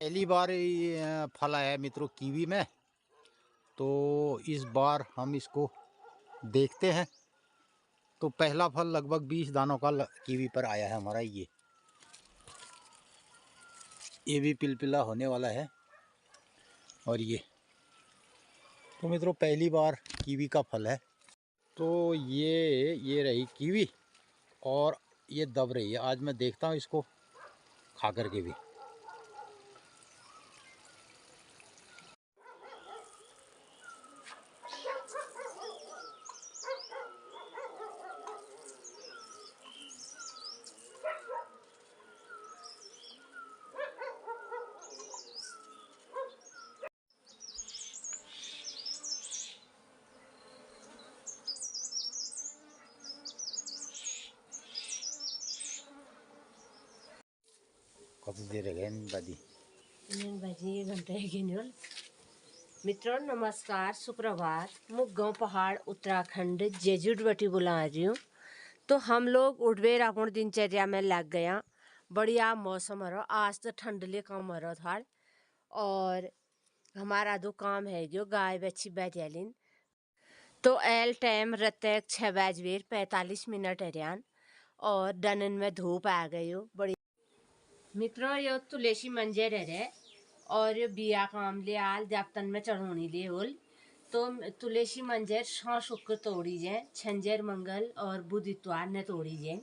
पहली बार ये फल आया है मित्रों कीवी में। तो इस बार हम इसको देखते हैं। तो पहला फल लगभग 20 दानों का कीवी पर आया है हमारा। ये भी पिलपिला होने वाला है। और तो मित्रों पहली बार कीवी का फल है। तो ये रही कीवी और ये दब रही है। आज मैं देखता हूँ इसको खा करके भी। कति देर गए बादी मित्रों नमस्कार, सुप्रभात। मुझ गांव पहाड़ उत्तराखंड जेजुटवटी बुला रही हूँ। तो हम लोग उठबेर अपन दिनचर्या में लग गया। बढ़िया मौसम हो रहा। आज तो ठंडले कम हो रहा था। और हमारा दो काम है जो गाय बच्ची बैठियालिन। तो एल टाइम रत्ते 6:45 हरियान और डनन में धूप आ गई हो बड़ी। मित्रों ये तुलसी मंजर है और ये बिया काम ले आल जापतन में चढ़ोनी ले होल। तो तुलसी मंजर शां शुक्र तोड़ी जाए, छंजर मंगल और बुध इतवार ने तोड़ी जाए।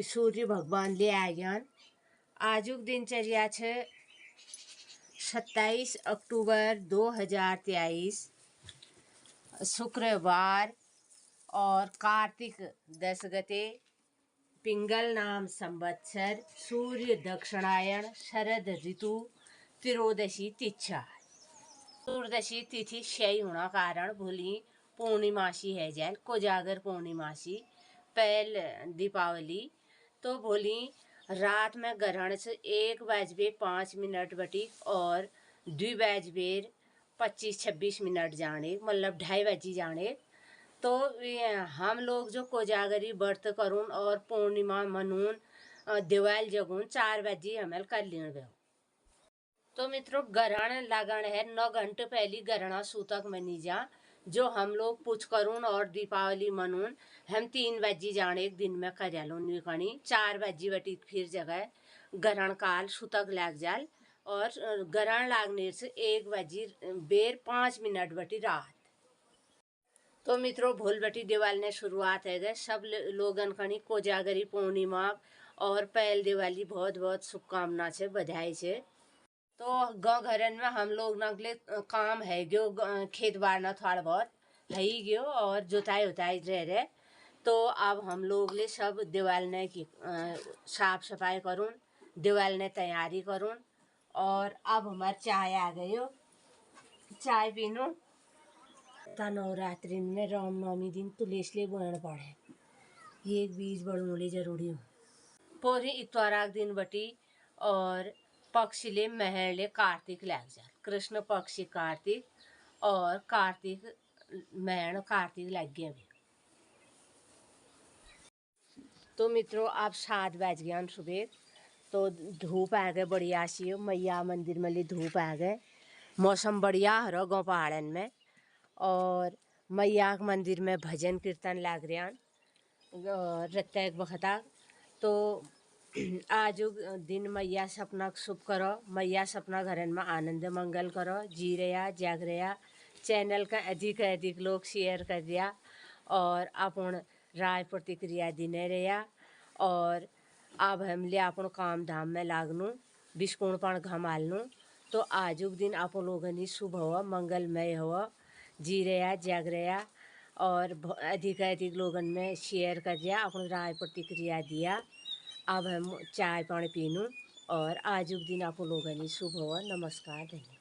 सूर्य भगवान ले आ ज्ञान। आजुक दिनचर्या छे 27 अक्टूबर 2023 शुक्रवार और कार्तिक 10 गते पिंगल नाम संवत्सर सूर्य दक्षिणायन शरद ऋतु त्रियोदशी तिथि। चतुर्दशी तिथि शय होना कारण भूली पूर्णिमासी है जैन कोजागर पूर्णिमासी पहल दीपावली। तो भोली रात में ग्रहण से 1:05 बटी और 2:25-26 जाने मतलब 2:30 बजे जाने। तो हम लोग जो कोजागरी व्रत करून और पूर्णिमा मनून दिवाल जगून 4 बजे हमें कर लें। तो मित्रों ग्रहण लगन है 9 घंटे पहली ग्रहणा सूतक मनी जा जो हम लोग पूछ करून और दीपावली मनून हम 3 बजे जाने एक दिन में कर निकणी 4 बजे बटी फिर जगह ग्रहण काल सूतक लग जाल। और ग्रहण लागने से 1 बजे बेर 5 मिनट बटी रात। तो मित्रों भूल बटी दिवाली ने शुरुआत है गए सब लोगन कणी कोजागरी पूर्णिमा और पहल दिवाली बहुत बहुत शुभकामना छे बधाई छे। तो गाँव घरन में हम लोग नगले काम है गयो खेत बाड़ना थोड़ा बहुत है गयो और जोताई उताई रहे। तो अब हम लोग ले सब दिवाली की साफ सफाई करूँ, दिवाली ने तैयारी करूँ। और अब हमार चाय आ गई हो, चाय पीनू। नवरात्रि में रामनवमी दिन तुलसी बन पड़े ये एक बीज बड़ोले जरूरी हो पूरी इतवाराग दिन बटी। और पक्षीले महले कार्तिक लग जा कृष्ण पक्षी कार्तिक और कार्तिक महण कार्तिक लग गया भी। तो मित्रों आप 7 बज गया सुबह। तो धूप आ गए बढ़िया सी मैया मंदिर में धूप आ गए। मौसम बढ़िया हरो गाँव पहाड़न में। और मैया मंदिर में भजन कीर्तन लाग रहा रत्ते बखता। तो आज दिन मैया सपना शुभ करो, मैया सपना घरन में आनंद मंगल करो। जी रहा जाग रहा चैनल का अधिक लोग शेयर कर दिया और अपन राय प्रतिक्रिया देने रहा। और अब हम ले अपन काम धाम में लागनू बिस्कुण पण घमालनू। तो आजुक दिन आप लोगन शुभ हो मंगलमय हो जी रहा जाग रहा। और अधिक लोगन में शेयर कर दिया अपन राय प्रतिक्रिया दिया। अब हम चाय पानी पीनू और आजुक दिन आप लोगन शुभ हो। नमस्कार धन्यवाद।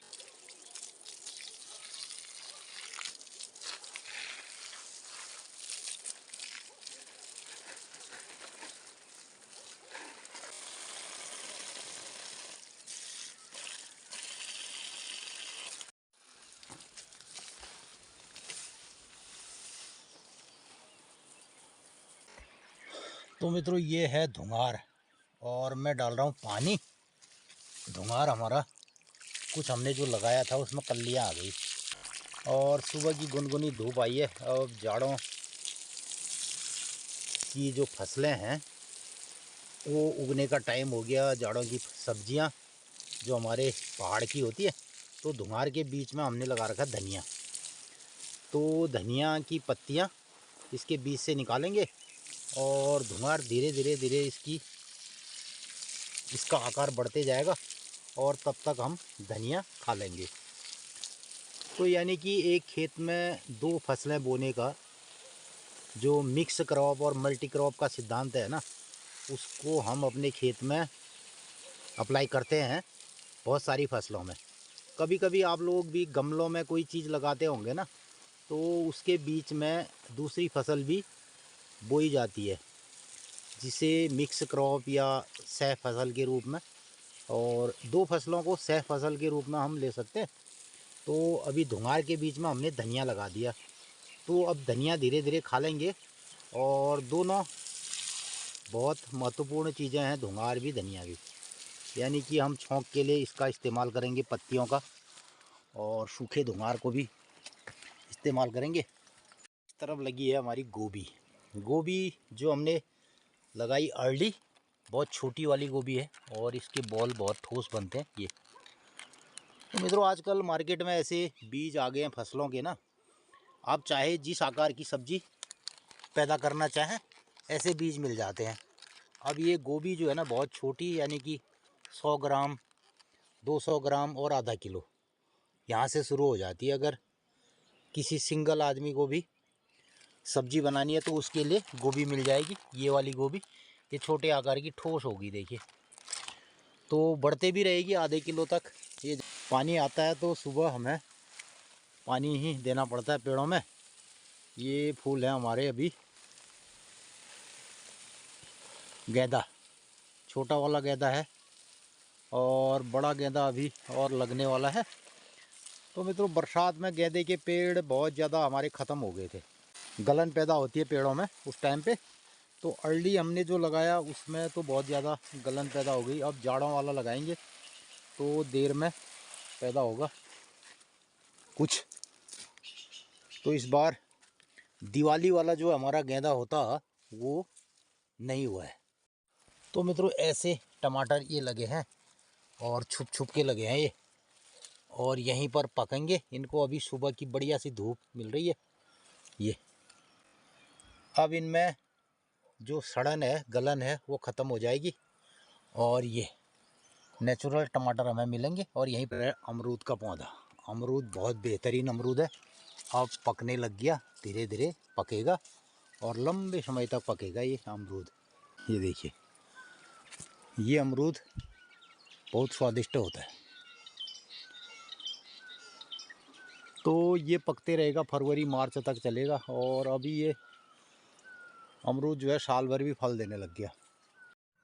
तो मित्रों ये है धुंगार और मैं डाल रहा हूँ पानी। धुंगार हमारा कुछ हमने जो लगाया था उसमें कलियाँ आ गई और सुबह की गुनगुनी धूप आई है। अब जाड़ों की जो फसलें हैं वो उगने का टाइम हो गया। जाड़ों की सब्जियां जो हमारे पहाड़ की होती है, तो धुंगार के बीच में हमने लगा रखा धनिया। तो धनिया की पत्तियां इसके बीच से निकालेंगे और धुंगार धीरे धीरे धीरे इसका आकार बढ़ते जाएगा और तब तक हम धनिया खा लेंगे। तो यानी कि एक खेत में 2 फसलें बोने का जो मिक्स क्रॉप और मल्टी क्रॉप का सिद्धांत है ना, उसको हम अपने खेत में अप्लाई करते हैं बहुत सारी फसलों में। कभी कभी आप लोग भी गमलों में कोई चीज़ लगाते होंगे ना, तो उसके बीच में दूसरी फसल भी बोई जाती है, जिसे मिक्स क्रॉप या सह फसल के रूप में, और 2 फसलों को सह फसल के रूप में हम ले सकते हैं। तो अभी धुंगार के बीच में हमने धनिया लगा दिया, तो अब धनिया धीरे धीरे खा लेंगे। और दोनों बहुत महत्वपूर्ण चीज़ें हैं, धुंगार भी धनिया भी। यानी कि हम छौंक के लिए इसका इस्तेमाल करेंगे पत्तियों का, और सूखे धुंगार को भी इस्तेमाल करेंगे। इस तरफ लगी है हमारी गोभी। गोभी जो हमने लगाई अर्ली, बहुत छोटी वाली गोभी है और इसके बॉल बहुत ठोस बनते हैं ये। तो मित्रों, आजकल मार्केट में ऐसे बीज आ गए हैं फसलों के ना, आप चाहे जिस आकार की सब्जी पैदा करना चाहें ऐसे बीज मिल जाते हैं। अब ये गोभी जो है ना बहुत छोटी, यानी कि 100 ग्राम 200 ग्राम और आधा किलो यहाँ से शुरू हो जाती है। अगर किसी सिंगल आदमी को भी सब्जी बनानी है तो उसके लिए गोभी मिल जाएगी। ये वाली गोभी ये छोटे आकार की ठोस होगी, देखिए, तो बढ़ते भी रहेगी आधे किलो तक। ये पानी आता है तो सुबह हमें पानी ही देना पड़ता है पेड़ों में। ये फूल है हमारे अभी गेंदा, छोटा वाला गेंदा है और बड़ा गेंदा अभी और लगने वाला है। तो मित्रों, बरसात में गेंदे के पेड़ बहुत ज़्यादा हमारे ख़त्म हो गए थे, गलन पैदा होती है पेड़ों में उस टाइम पे। तो अर्ली हमने जो लगाया उसमें तो बहुत ज़्यादा गलन पैदा हो गई। अब जाड़ों वाला लगाएंगे तो देर में पैदा होगा कुछ। तो इस बार दिवाली वाला जो हमारा गेंदा होता वो नहीं हुआ है। तो मित्रों, ऐसे टमाटर ये लगे हैं और छुप छुप के लगे हैं ये, और यहीं पर पकेंगे। इनको अभी सुबह की बढ़िया सी धूप मिल रही है ये। अब इनमें जो सड़न है, गलन है, वो ख़त्म हो जाएगी और ये नेचुरल टमाटर हमें मिलेंगे। और यहीं पर है अमरूद का पौधा। अमरूद बहुत बेहतरीन अमरूद है, अब पकने लग गया, धीरे धीरे पकेगा और लंबे समय तक पकेगा ये अमरूद। ये देखिए, ये अमरूद बहुत स्वादिष्ट होता है। तो ये पकते रहेगा, फरवरी मार्च तक चलेगा। और अभी ये अमरूद जो है साल भर भी फल देने लग गया।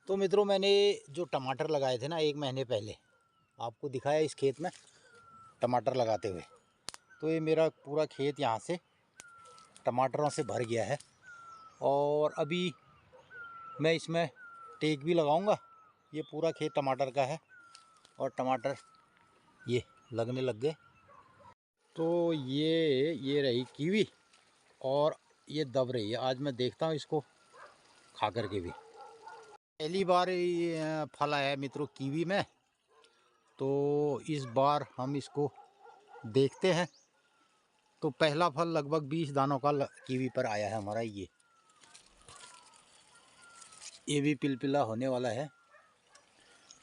तो मित्रों, मैंने जो टमाटर लगाए थे ना 1 महीने पहले, आपको दिखाया इस खेत में टमाटर लगाते हुए। तो ये मेरा पूरा खेत यहाँ से टमाटरों से भर गया है और अभी मैं इसमें टेक भी लगाऊंगा। ये पूरा खेत टमाटर का है और टमाटर ये लगने लग गए। तो ये रही कीवी और ये दब रही है। आज मैं देखता हूँ इसको खा करके भी। पहली बार ये फल आया है मित्रों कीवी में, तो इस बार हम इसको देखते हैं। तो पहला फल लगभग 20 दानों का कीवी पर आया है हमारा। ये भी पिलपिला होने वाला है।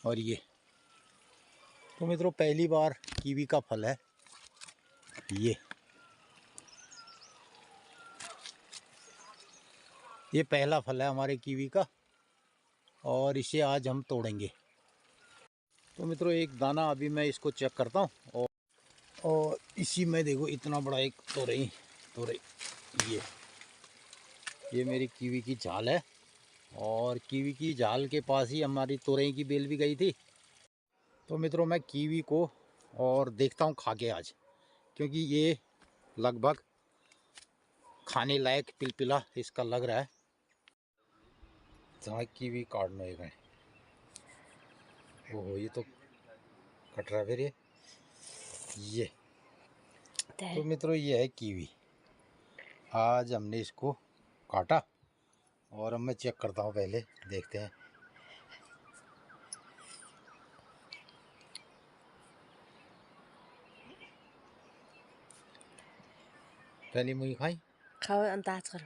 और ये तो मित्रों पहली बार कीवी का फल है ये पहला फल है हमारे कीवी का और इसे आज हम तोड़ेंगे। तो मित्रों, एक दाना अभी मैं इसको चेक करता हूँ। और इसी में देखो इतना बड़ा एक तोरई ये मेरी कीवी की झाल है। और कीवी की झाल के पास ही हमारी तोरई की बेल भी गई थी। तो मित्रों, मैं कीवी को और देखता हूँ खा के आज, क्योंकि ये लगभग खाने लायक पिलपिला इसका लग रहा है। जहाँ कीवी काटना है। ओहो, ये तो कट रहा है फिर ये। ये तो मित्रों ये है कीवी। आज हमने इसको काटा और अब मैं चेक करता हूँ, पहले देखते हैं। पहली मुई खाई खाओ अंदाज करो।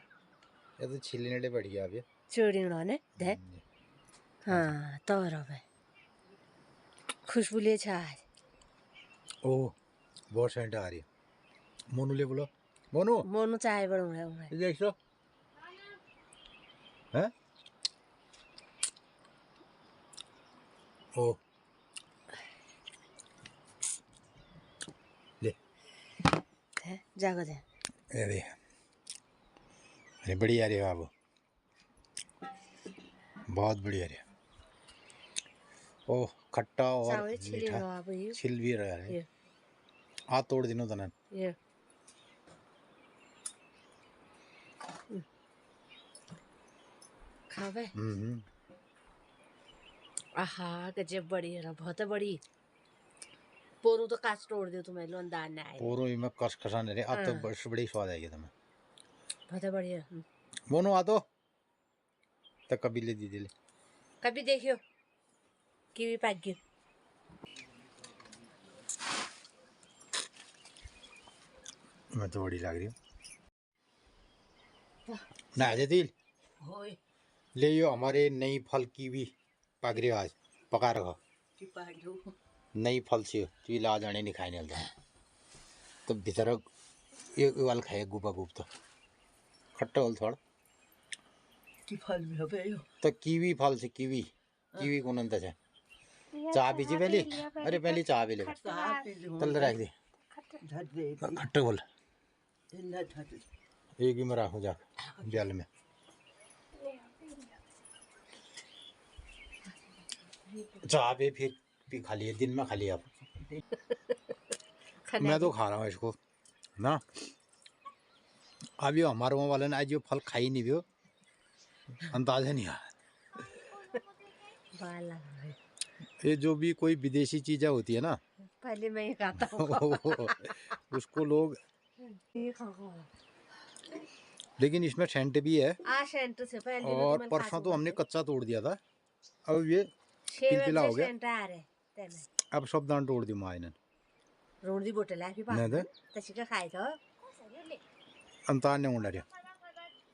ये तो छिलने बढ़िया अब ये चूड़ीणो ने दे हाँ तो रहे खुशबू ले आज। ओह बहुत सेंट आ रही है। मोनू ले बोलो, मोनू मोनू चाय बनाऊंगा उन्हें। ये देख सो हैं। ओह ले जागो दे। अरे अरे बढ़िया रे बाबू, बहुत बढ़िया रे। ओह खट्टा और मीठा, छिल भी रहा है। आ तोड़ दिनो तनन ये खावे। आहा गजब बड़ी है, बहुत बड़ी। पोरू तो काच तोड़ दो तुम्हें लो अंदाज ना आए। पोरू में कस खसाने रे, अब तो बड़ी स्वाद आएगी तुम्हें। बहुत बढ़िया। मोनू आ तो कभी ले दी ले कभी देखियो कीवी पैक गई। मैं तो बड़ी लग रही हूँ ना दिल। ले यो हमारे नई फल कीवी पक रही आज, पका रखा नई फल से तू ला जाने नहीं खाने लगा तो भीतर एक वाल खाए गुबा गुब तो खट्टा होल थोड़ा की फल भी হবে तो कीवी फल से कीवी कीवी कौन अंत है। चाय पीजी पहले, अरे पहले चाय पी ले तल रख दे खट्टे बोल एक ही में रखो जा जल में। चाय पे फिर भी खा लिया दिन में, खा लिया अब मैं तो खा रहा हूँ इसको ना। अब ये हमारे वहाँ वाले ने आज ये फल खाई नहीं भी अंदाजा नहीं आया। ये जो भी कोई विदेशी चीजें होती है ना, पहले मैं ही खाता हूँ उसको लोग, लेकिन इसमें सेंट भी है। सेंट से पहले और परसों तो हमने कच्चा तोड़ दिया था, अब ये पिलपिला हो गया। अब सब दान तोड़ दी माँ ने रोड दी बोतल है नहीं दे तशी का खाए तो अंतार ने उड़ा दिया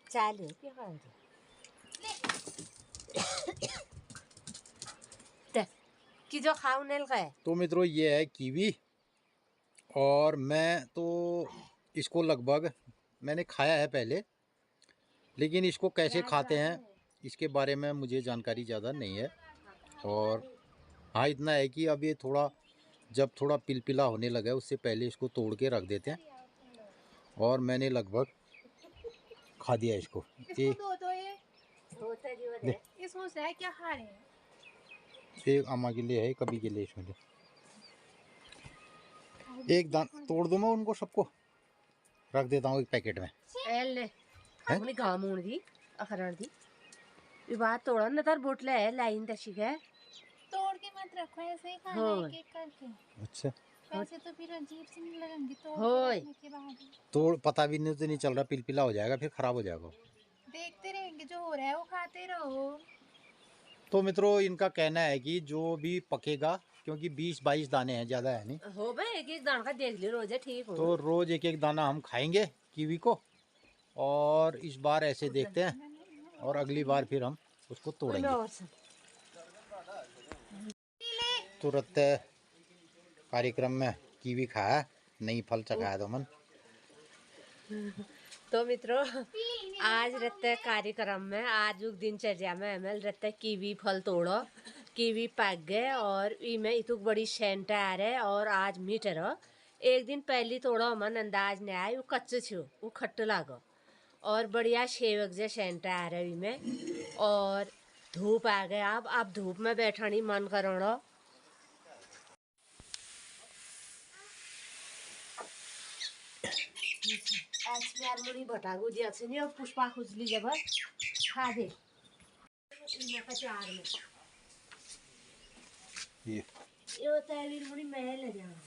चालू क्या खाए तो कि जो खाऊ नेल का है। तो मित्रों ये है कीवी, और मैं तो इसको लगभग मैंने खाया है पहले, लेकिन इसको कैसे खाते हैं इसके बारे में मुझे जानकारी ज़्यादा नहीं है। और हाँ इतना है कि अब ये थोड़ा जब थोड़ा पिलपिला होने लगा उससे पहले इसको तोड़ के रख देते हैं, और मैंने लगभग खा दिया इसको। एक अम्मा के लिए है, कभी के लिए इसमें एक दान तोड़ दूँ मैं उनको सबको रख देता हूँ एक पैकेट में। अपनी गामून दी अखरण दी ये बात तोड़ा न तार बोतल है लाइन तशी है तोड़ के मत रखो, ऐसे ही खाना है एक एक करके। अच्छा वैसे तो फिर अजीब सी नहीं लगेंगी के बाद तोड़ पता भी नहीं तो नहीं चल रहा, पिलपिला हो जाएगा फिर खराब हो जाएगा। देखते रहेंगे जो हो रहा है वो खाते रहो। तो मित्रों इनका कहना है कि जो भी पकेगा, क्योंकि 20-22 दाने हैं, ज़्यादा है नहीं हो भाई एक एक दाना का देख लियो रोज ठीक हो तो रोज एक एक दाना हम खाएंगे कीवी को, और इस बार ऐसे देखते हैं और अगली बार फिर हम उसको तोड़ेंगे। तुरंत कार्यक्रम में कीवी खाया, नई फल चखाया तो मन। तो मित्रों आज रहते कार्यक्रम में आज दिनचर्या में हमें रहते कीवी फल तोड़ो, कीवी पक गए और इमें इतुक बड़ी सेंट आ रहे और आज मीठ रहो। एक दिन पहली तोड़ो मन अंदाज नहीं आया, वो कच्चे छो वो खट्ट लागो और बढ़िया शेवक जे सेंट आ रहे इमें। और धूप आ गए, अब धूप में बैठनी मन करो। मुड़ी भटागु दिया नहीं और पुष्पा खुजली जब खा दे चार में ये तैवीर मुड़ी महल ले जाना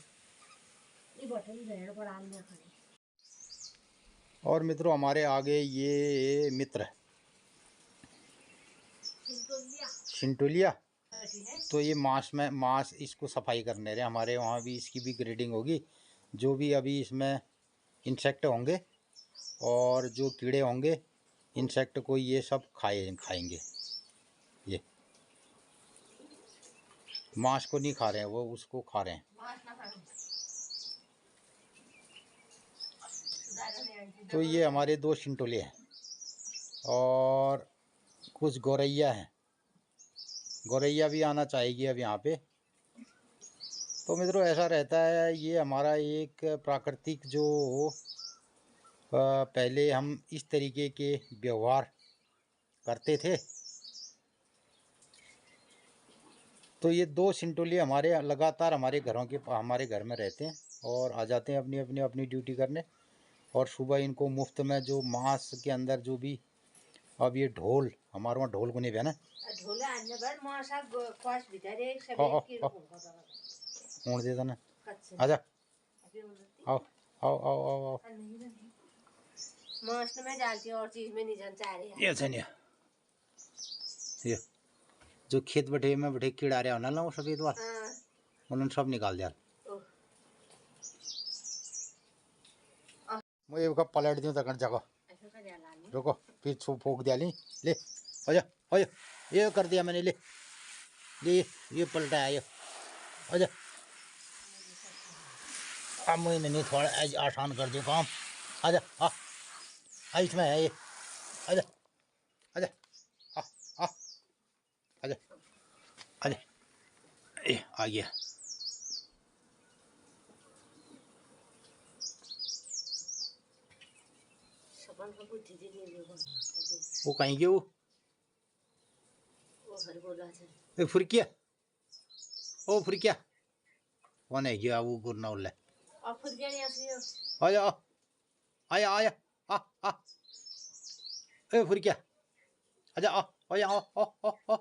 और मित्रों हमारे आगे ये मित्र शिंटोलिया, तो ये मांस इसको सफाई करने रहे। हमारे वहाँ भी इसकी भी ग्रेडिंग होगी। जो भी अभी इसमें इंसेक्ट होंगे और जो कीड़े होंगे इंसेक्ट को ये सब खाएंगे। ये मांस को नहीं खा रहे हैं, वो उसको खा रहे हैं। तो ये हमारे 2 शिंटोले हैं और कुछ गौरैया हैं। गौरैया भी आना चाहेगी अब यहाँ पे। तो मित्रों ऐसा रहता है, ये हमारा एक प्राकृतिक जो पहले हम इस तरीके के व्यवहार करते थे। तो ये 2 सिंटोलिए हमारे लगातार हमारे घर में रहते हैं और आ जाते हैं अपनी ड्यूटी करने। और सुबह इनको मुफ्त में जो मांस के अंदर जो भी, अब ये ढोल हमारे वहाँ ढोल को नहीं बहना ऊँट दे देना। आजा आओ आओ आओ आओ आओ। मांस में डालती और चीज में नहीं चाह रही है। ये सनिया ये जो खेत बैठे कीड़ा रहा ना वो सफेद वाल उन्होंने सब निकाल दिया। मुझे कब पलट दूँ तक जगह रुको फिर फोक दिया ली ले आजा आजा। ये कर दिया मैंने, ले ये पलटाया ये आजा। अब मुझे नहीं थोड़ा आसान कर दिया काम। आजा आ इसमें है ये आजा आजा आ आजा आजा। ये आ गया। वो कहीं गया वो फुरकिया ओ फुरकिया वो नहीं गया वो गुरना उल्ले आया आया आया आ आ ए फुरकिया आजा आ आया आ आ आ आ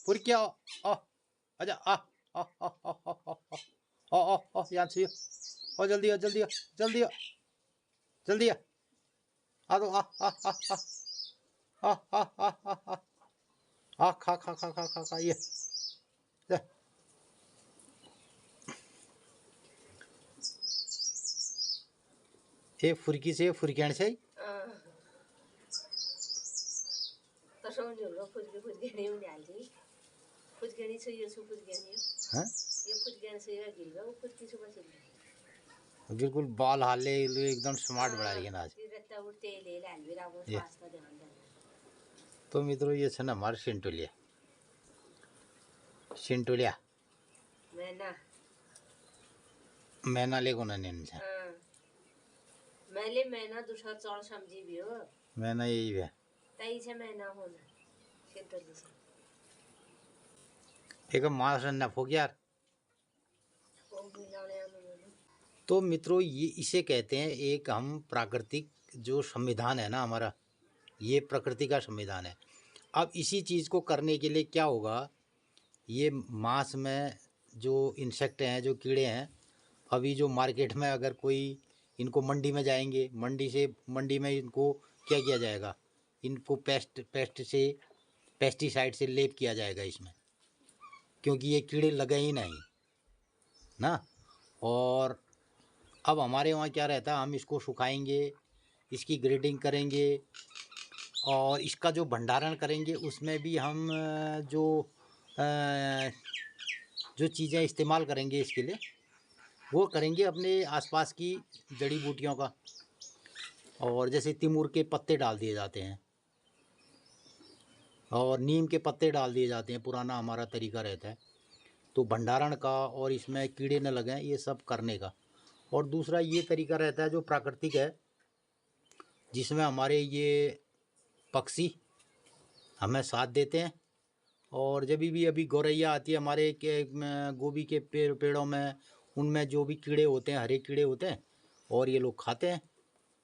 फुरकिया आ आजा आ आ आ आ आ आ आ यहाँ से ओ जल्दी आ जल्दी आ जल्दी आ जल्दी आ दो आ आ आ आ आ आ आ आ आ खा खा खा खा खा खा ये ये फुरकी से फुरकियाण से तो समझ लो फुरकी नहीं डालती फुरकी से ये फुरकी हैं ये फुरकी से ये गिर गया वो फुरकी सुबह चल बिल्कुल बाल हाले एकदम स्मार्ट बना रही है ना आज। तो मित्रों ये है ना हमारे शिंटोलिया मैना ले कोना ने इनसे मैना दूसरा चौड़ समझी भी हो मैना यही है तई से मैना होना शिंटोली से एक मास न फोक यार। तो मित्रों ये इसे कहते हैं एक हम प्राकृतिक जो संविधान है ना हमारा, ये प्रकृति का संविधान है। अब इसी चीज़ को करने के लिए क्या होगा, ये मांस में जो इंसेक्ट हैं जो कीड़े हैं, अभी जो मार्केट में अगर कोई इनको मंडी में जाएंगे, मंडी में इनको क्या किया जाएगा, इनको पेस्टिसाइड से लेप किया जाएगा इसमें, क्योंकि ये कीड़े लगे ही नहीं ना। और अब हमारे वहाँ क्या रहता है, हम इसको सुखाएंगे, इसकी ग्रेडिंग करेंगे और इसका जो भंडारण करेंगे उसमें भी हम जो चीज़ें इस्तेमाल करेंगे इसके लिए वो करेंगे अपने आसपास की जड़ी बूटियों का। और जैसे तिमूर के पत्ते डाल दिए जाते हैं और नीम के पत्ते डाल दिए जाते हैं, पुराना हमारा तरीका रहता है। तो भंडारण का और इसमें कीड़े न लगें ये सब करने का। और दूसरा ये तरीका रहता है जो प्राकृतिक है, जिसमें हमारे ये पक्षी हमें साथ देते हैं। और जब भी अभी गौरैया आती है हमारे के गोभी के पेड़ों में, उनमें जो भी कीड़े होते हैं, हरे कीड़े होते हैं, और ये लोग खाते हैं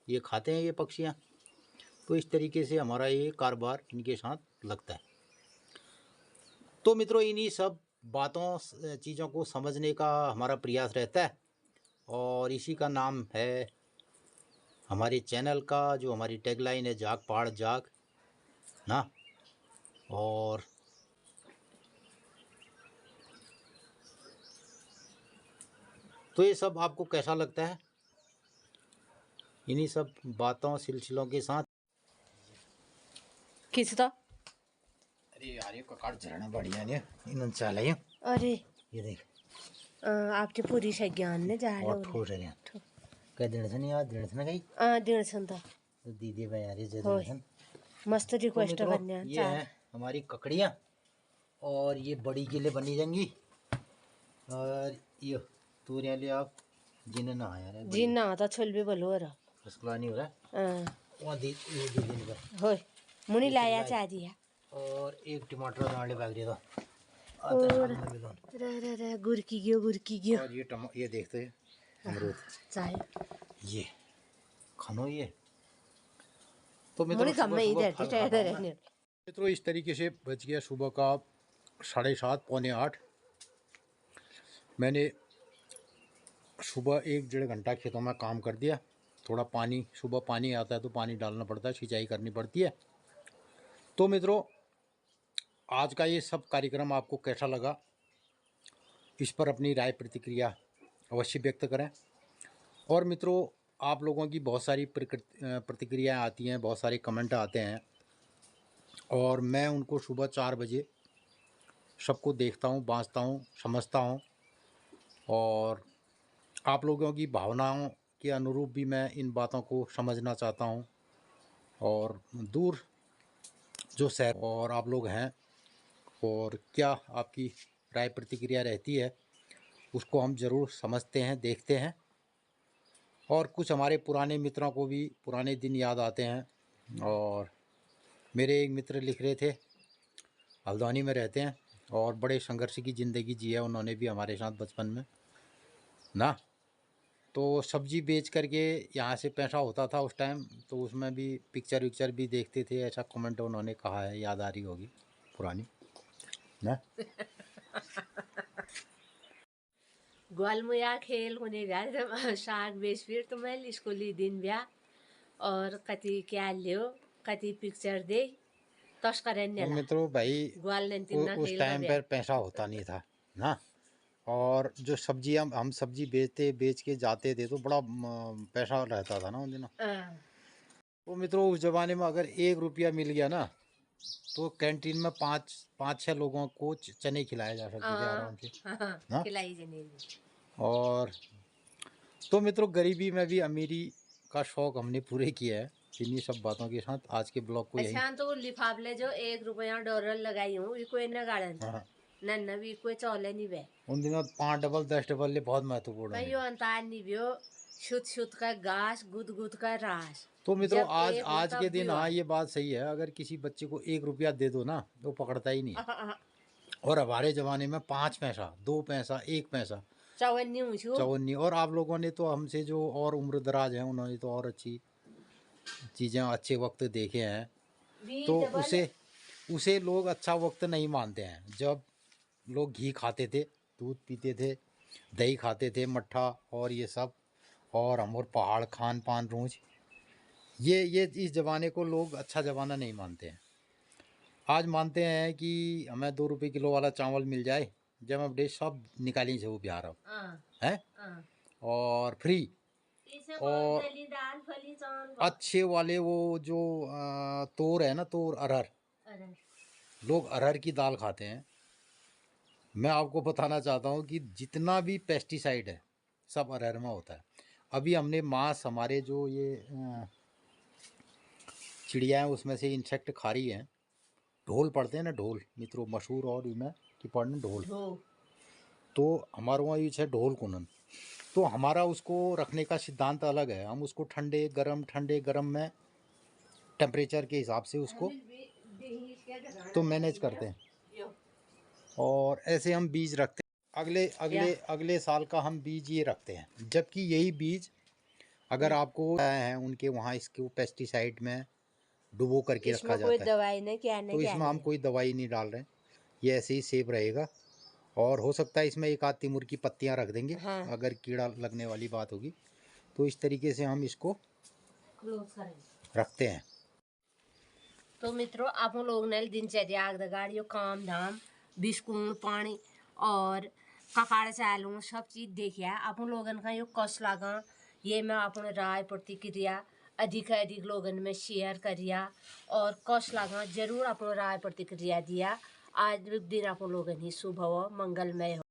ये पक्षियाँ। तो इस तरीके से हमारा ये कारोबार इनके साथ लगता है। तो मित्रों इन्हीं सब बातों चीज़ों को समझने का हमारा प्रयास रहता है और इसी का नाम है हमारे चैनल का, जो हमारी टैगलाइन है, जाग पहाड़ जाग ना। और तो ये सब आपको कैसा लगता है इन्हीं सब बातों सिलसिलों के साथ? खिंचता। अरे यार ये ककाड़ झरना बढ़िया नहीं इन चाल है। अरे ये देख आपके पूरी ज्ञान ने जा और ठोस है कह दिन से नहीं यार दिन से ना गई दिन संता तो दीदी भाई यार ये होय। दिन मस्त रिक्वेस्ट तो करने ये है हमारी ककड़ियाँ और ये बड़ी के लिए बनी जाएंगी। और ये तूरियाँ ले आप जिन्हें ना यार जी ना तो छोल भी बोलो रहा फसला नहीं हो रहा वहाँ ये दे दिन का होय मुनी लाया चाह दिया। और एक टमाटर डालने बैग दिया था और गुरकी गयो और ये देखते हैं अमरूद चाय ये खानो ये तो मुनी कम में इधर ठहरे रहने। मित्रों इस तरीके से बच गया सुबह का 7:30 पौने 8। मैंने सुबह 1-1.5 घंटा खेतों में काम कर दिया। थोड़ा पानी सुबह पानी आता है तो पानी डालना पड़ता है, सिंचाई करनी पड़ती है। तो मित्रों आज का ये सब कार्यक्रम आपको कैसा लगा, इस पर अपनी राय प्रतिक्रिया अवश्य व्यक्त करें। और मित्रों आप लोगों की बहुत सारी प्रतिक्रियाएँ आती हैं, बहुत सारे कमेंट आते हैं और मैं उनको सुबह 4 बजे सबको देखता हूँ, बाँचता हूँ, समझता हूँ और आप लोगों की भावनाओं के अनुरूप भी मैं इन बातों को समझना चाहता हूँ। और दूर जो शहर और आप लोग हैं और क्या आपकी राय प्रतिक्रिया रहती है उसको हम ज़रूर समझते हैं, देखते हैं। और कुछ हमारे पुराने मित्रों को भी पुराने दिन याद आते हैं। और मेरे एक मित्र लिख रहे थे हल्द्वानी में रहते हैं और बड़े संघर्ष की ज़िंदगी जी है उन्होंने भी हमारे साथ बचपन में ना। तो सब्जी बेच करके यहाँ से पैसा होता था उस टाइम, तो उसमें भी पिक्चर भी देखते थे, ऐसा कमेंट उन्होंने कहा है, याद आ रही होगी पुरानी ना। ग्वाल मुया खेल होने ब्या जब साग बेच फिर तो मैं स्कूली दिन ब्या और कति क्या लियो कति पिक्चर दे तस्करन तो नेला मित्रों भाई ग्वाल ने तिन्ना उस खेल टाइम पर पैसा होता नहीं था ना। और जो सब्जी हम सब्जी बेच के जाते थे तो बड़ा पैसा रहता था ना उन दिनों। तो मित्रों उस ज़माने में अगर 1 रुपया मिल गया ना तो कैंटीन में 5-6 लोगों को चने खिलाए जा सकते थे आराम से ना। खिलाई जने और तो मित्रों गरीबी में भी अमीरी का शौक हमने पूरे किया है इन्हीं सब बातों के साथ। आज के ब्लॉग को यही अच्छा तो लिफाफले जो 1 रुपया डॉलर लगाई हूँ ये कोई न गाड़न न भी कोई चौले नहीं बे उन दिनों 5 डबल 10 डबल ले बहुत महत्वपूर्ण है। यो अंतार नहीं बियो शुद्ध का घास गुद का रास। तो मित्रों आज के दिन हाँ ये बात सही है, अगर किसी बच्चे को 1 रुपया दे दो ना तो पकड़ता ही नहीं। और हमारे ज़माने में 5 पैसा 2 पैसा 1 पैसा चौवन्नी। और आप लोगों ने तो हमसे जो और उम्र दराज हैं उन्होंने तो और अच्छी चीज़ें अच्छे वक्त देखे हैं। तो उसे लोग अच्छा वक्त नहीं मानते हैं। जब लोग घी खाते थे, दूध पीते थे, दही खाते थे, मट्ठा और ये सब, और हम और पहाड़ खान पान रोज ये इस ज़माने को लोग अच्छा ज़माना नहीं मानते हैं। आज मानते हैं कि हमें 2 रुपये किलो वाला चावल मिल जाए, जब अपडेट सब निकाली से वो बिहार अब है और फ्री और अच्छे वाले वो जो तोर है ना, तोर अरहर, लोग अरहर की दाल खाते हैं। मैं आपको बताना चाहता हूँ कि जितना भी पेस्टिसाइड है सब अरहर में होता है। अभी हमने मांस हमारे जो ये चिड़िया हैं उसमें से इंसेक्ट खा रही हैं। ढोल पढ़ते हैं ना, ढोल मित्रों मशहूर और इनमें कि पढ़ने ढोल, तो हमारे वहाँ ये है ढोल कुनन। तो हमारा उसको रखने का सिद्धांत अलग है। हम उसको ठंडे गरम में टेम्परेचर के हिसाब से उसको तो मैनेज करते हैं और ऐसे हम बीज रखते हैं। अगले साल का हम बीज ये रखते हैं, जबकि यही बीज अगर आपको है उनके वहाँ इसको पेस्टिसाइड में डुबो करके रखा जाता है। दवाई नहीं क्या नहीं, तो इसमें हम कोई दवाई नहीं डाल रहे हैं, ये ऐसे ही सेफ रहेगा और हो सकता है इसमें एक आध तिमुर की पत्तियां रख देंगे। हाँ। अगर कीड़ा लगने वाली बात होगी तो इस तरीके से हम इसको क्लोज करेंगे। रखते हैं। तो मित्रों आप लोग ने दिनचर्या गाड़ियों काम धाम बिस्कुट पानी और ककाड़ चालू सब चीज देखिए आप लोगन का यो कस लगा ये मैं अपने राय प्रतिक्रिया अधिक लोगन में शेयर करिया और कस लगा जरूर अपना राय प्रतिक्रिया दिया। आज दिन आप लोगन ही शुभ हो मंगलमय हो।